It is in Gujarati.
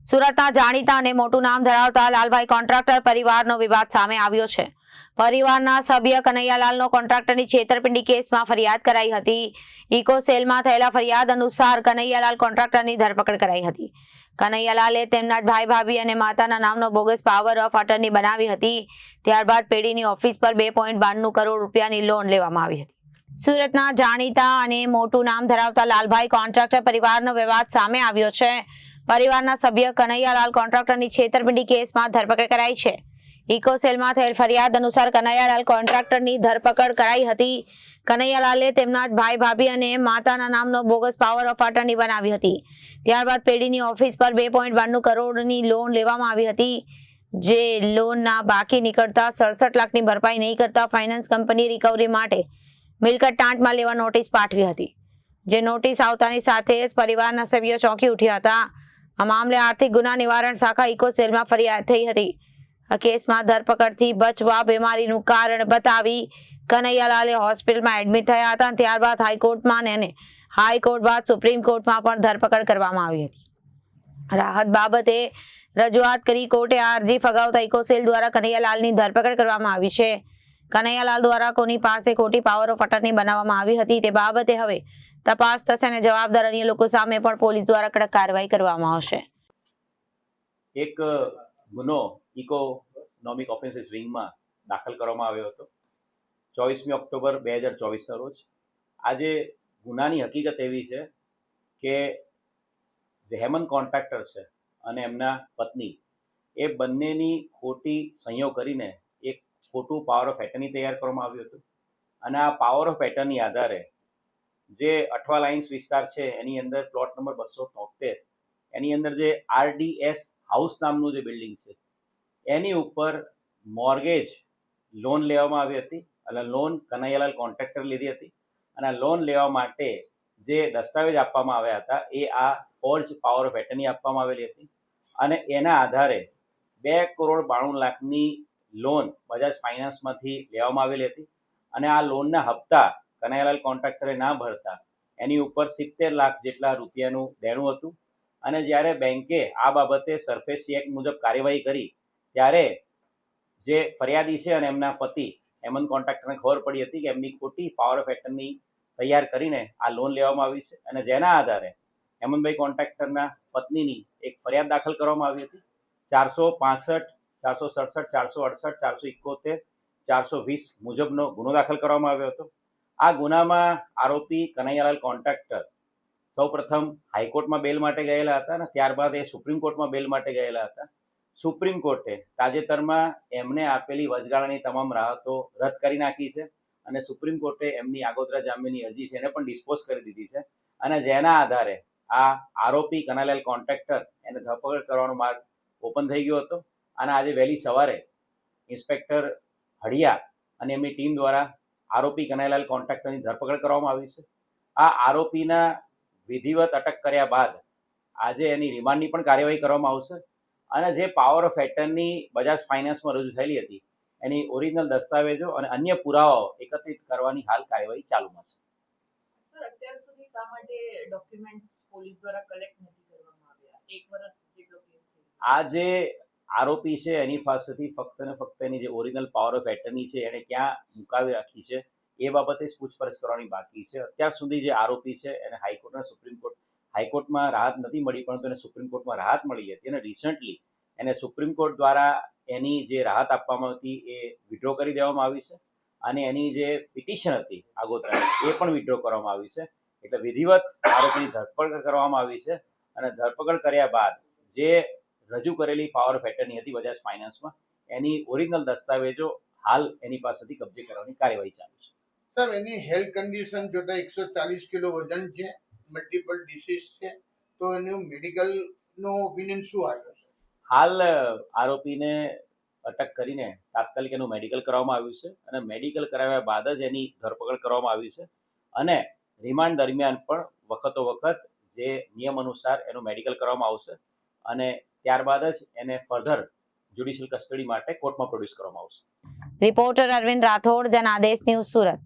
સુરતના જાણીતા અને મોટું નામ ધરાવતા લાલભાઈ કોન્ટ્રાક્ટર પરિવારનો વિવાદ સામે આવ્યો છે. પરિવારના સભ્ય કનૈયાલાલનો કોન્ટ્રાક્ટરની છેતરપિંડી કેસમાં ફરિયાદ કરાઈ હતી. ઇકોસેલમાં થયેલા ફરિયાદ અનુસાર કનૈયાલાલ કોન્ટ્રાક્ટરની ધરપકડ કરાઈ હતી. કનૈયાલાલે તેમના જ ભાઈ ભાભી અને માતાના નામનો બોગસ પાવર ઓફ અટર્ની બનાવી હતી. ત્યારબાદ પેઢીની ઓફિસ પર 2.92 કરોડ રૂપિયાની લોન લેવામાં આવી હતી. સુરતના જાણીતા અને મોટું નામ ધરાવતા લાલભાઈ કોન્ટ્રાક્ટર પરિવારનો વિવાદ સામે આવ્યો છે. પરિવારના સભ્ય કનૈયાલાલ કોન્ટ્રાક્ટરની છેતરપિંડી કેસમાં ધરપકડ કરાઈ છે. ઇકોસેલમાં થયેલ ફરિયાદ અનુસાર કનૈયાલાલ કોન્ટ્રાક્ટરની ધરપકડ કરાઈ હતી. કનૈયાલાલે તેમના જ ભાઈ ભાભી અને માતાના નામનો બોગસ પાવર ઓફ અટર્ની બનાવી હતી. ત્યારબાદ પેઢીની ઓફિસ પર 2.92 કરોડની લોન લેવામાં આવી હતી. જે લોનના બાકી નીકળતા 67 લાખની ભરપાઈ નહીં કરતા ફાઇનાન્સ કંપની રિકવરી માટે મિલકત ટાંટમાં લેવા નોટિસ પાઠવી હતી. જે નોટિસ આવતાની સાથે જ પરિવારના સભ્યો ચોંકી ઉઠ્યા હતા. આ મામલે આર્થિક ગુના નિવારણ શાખા ઇકોસેલમાં ફરિયાદ થઈ હતી. આ કેસમાં ધરપકડથી બચવા બીમારીનું કારણ બતાવી કનૈયાલાલે હોસ્પિટલમાં એડમિટ થયા હતા. ત્યારબાદ હાઈકોર્ટમાં અને હાઈકોર્ટ બાદ સુપ્રીમ કોર્ટમાં પણ ધરપકડ કરવામાં આવી હતી. રાહત બાબતે રજૂઆત કરી કોર્ટે આ અરજી ફગાવતા ઇકોસેલ દ્વારા કનૈયાલાલની ધરપકડ કરવામાં આવી છે. કનૈયાલાલ દ્વારા કોની પાસે ખોટી પાવર ઓફ અટર્ની બનાવવામાં આવી હતી તે બાબતે હવે તપાસ થશે અને જવાબદાર અન્ય લોકો સામે પણ પોલીસ દ્વારા કડક કાર્યવાહી કરવામાં આવશે. એક ગુનો ઇકોનોમિક ઓફેન્સીસ વિંગમાં દાખલ કરવામાં આવ્યો હતો 24મી ઓક્ટોબર 2024ના રોજ. આજે ગુનાની હકીકત એવી છે કે જે હેમંત કોન્ટ્રાક્ટર છે અને એમના પત્ની એ બંનેની ખોટી સંયોગ કરીને એક ખોટું પાવર ઓફ એટર્ની તૈયાર કરવામાં આવ્યું હતું. અને આ પાવર ઓફ એટર્ની આધારે જે અઠવા લાઇન્સ વિસ્તાર છે એની અંદર પ્લોટ નંબર 273 એની અંદર જે RDS હાઉસ નામનું જે બિલ્ડિંગ છે એની ઉપર મોર્ગેજ લોન લેવામાં આવી હતી. અને લોન કનૈયાલાલ કોન્ટ્રાક્ટર લીધી હતી. અને લોન લેવા માટે જે દસ્તાવેજ આપવામાં આવ્યા હતા એ આ ફોર્જ પાવર ઓફ એટર્ની આપવામાં આવેલી હતી. અને એના આધારે 2.92 લાખની લોન બજાજ ફાઇનાન્સમાંથી લેવામાં આવેલી હતી. અને આ લોનના હપ્તા કનૈયાલાલ કોન્ટ્રાક્ટરે ના ભરતા એની ઉપર 70 લાખ જેટલા રૂપિયાનું દેણું હતું. અને જ્યારે બેંકે આ બાબતે સરફેસી એક્ટ મુજબ કાર્યવાહી કરી ત્યારે જે ફરિયાદી છે અને એમના પતિ હેમંત કોન્ટ્રાક્ટરને ખબર પડી હતી કે એમની ખોટી પાવર ઓફ એટર્ની તૈયાર કરીને આ લોન લેવામાં આવી છે. અને જેના આધારે હેમંતભાઈ કોન્ટ્રાક્ટરના પત્નીની એક ફરિયાદ દાખલ કરવામાં આવી હતી. 465, 467, 468, 471, 420 મુજબનો ગુનો દાખલ કરવામાં આવ્યો હતો. આ ગુનામાં આરોપી કનૈયાલાલ કોન્ટ્રાક્ટર સૌપ્રથમ હાઈકોર્ટમાં બેલ માટે ગયેલા હતા અને ત્યારબાદ એ સુપ્રીમ કોર્ટમાં બેલ માટે ગયેલા હતા. સુપ્રીમ કોર્ટે તાજેતરમાં એમને આપેલી વચગાળાની તમામ રાહતો રદ કરી નાખી છે. અને સુપ્રીમ કોર્ટે એમની આગોતરા જામીનની અરજી છે એને પણ ડિસ્પોઝ કરી દીધી છે. અને જેના આધારે આ આરોપી કનૈયાલાલ કોન્ટ્રાક્ટર એને ધરપકડ કરવાનો માર્ગ ઓપન થઈ ગયો હતો. અને આજે વહેલી સવારે ઇન્સ્પેક્ટર હળિયા અને એમની ટીમ દ્વારા આરોપી કનૈયાલાલ કોન્ટ્રાક્ટરની ધરપકડ કરવામાં આવી છે. આ આરોપીના વિધિવત અટક કર્યા બાદ આજે એની રિમાન્ડની પણ કાર્યવાહી કરવામાં આવશે. અને જે પાવર ઓફ એટર્ની બજાજ ફાઇનાન્સમાં રજૂ થયેલી હતી એની ઓરિજિનલ દસ્તાવેજો અને અન્ય પુરાવાઓ એકત્રિત કરવાની હાલ કાર્યવાહી ચાલુમાં છે. સર, અત્યાર સુધી શા માટે ડોક્યુમેન્ટ્સ પોલીસ દ્વારા કલેક્ટ નથી કરવામાં આવ્યા? 1 વર્ષ જેટલો કેસ થયો. આ જે આરોપી છે એની પાસેથી ફક્ત ને ફક્ત એની જે ઓરિજિનલ પાવર ઓફ એટર્ની છે એને ક્યાં મુકાવી રાખી છે એ બાબતે જ પૂછપરછ કરવાની બાકી છે. અત્યાર સુધી જે આરોપી છે એને હાઈકોર્ટ અને સુપ્રીમ કોર્ટ, હાઈકોર્ટમાં રાહત નથી મળી પરંતુ એને સુપ્રીમ કોર્ટમાં રાહત મળી હતી. અને રિસન્ટલી એને સુપ્રીમ કોર્ટ દ્વારા એની જે રાહત આપવામાં હતી એ વિડ્રો કરી દેવામાં આવી છે. અને એની જે પિટિશન હતી આગોતરાની એ પણ વિડ્રો કરવામાં આવી છે. એટલે વિધિવત આરોપીની ધરપકડ કરવામાં આવી છે. અને ધરપકડ કર્યા બાદ જે રજૂ કરેલી પાવર ઓફ એટર્ની હતી બજાજ ફાઇનાન્સમાં એની ઓરિજિનલ દસ્તાવેજો હાલ એની પાસેથી કબજે કરવાની કાર્યવાહી ચાલુ છે. સર, એની હેલ્થ કન્ડિશન જોતા 140 કિલો વજન છે, મલ્ટિપલ ડિસીઝ છે, તો એનું મેડિકલનો ઓપિનિયન શું આવ્યો છે? હાલ આરોપીને અટક કરીને તાત્કાલિક એનું મેડિકલ કરવામાં આવ્યું છે. અને મેડિકલ કરાવ્યા બાદ જ એની ધરપકડ કરવામાં આવી છે. અને રિમાન્ડ દરમિયાન પણ વખતો વખત જે નિયમ અનુસાર એનું મેડિકલ કરવામાં આવશે. અને ત્યારબાદ જ એને ફર્ધર જ્યુડિશિયલ કસ્ટડી માટે કોર્ટમાં પ્રોડ્યુસ કરવામાં આવશે. Reporter Arvind Rathod, Janadesh news, Surat.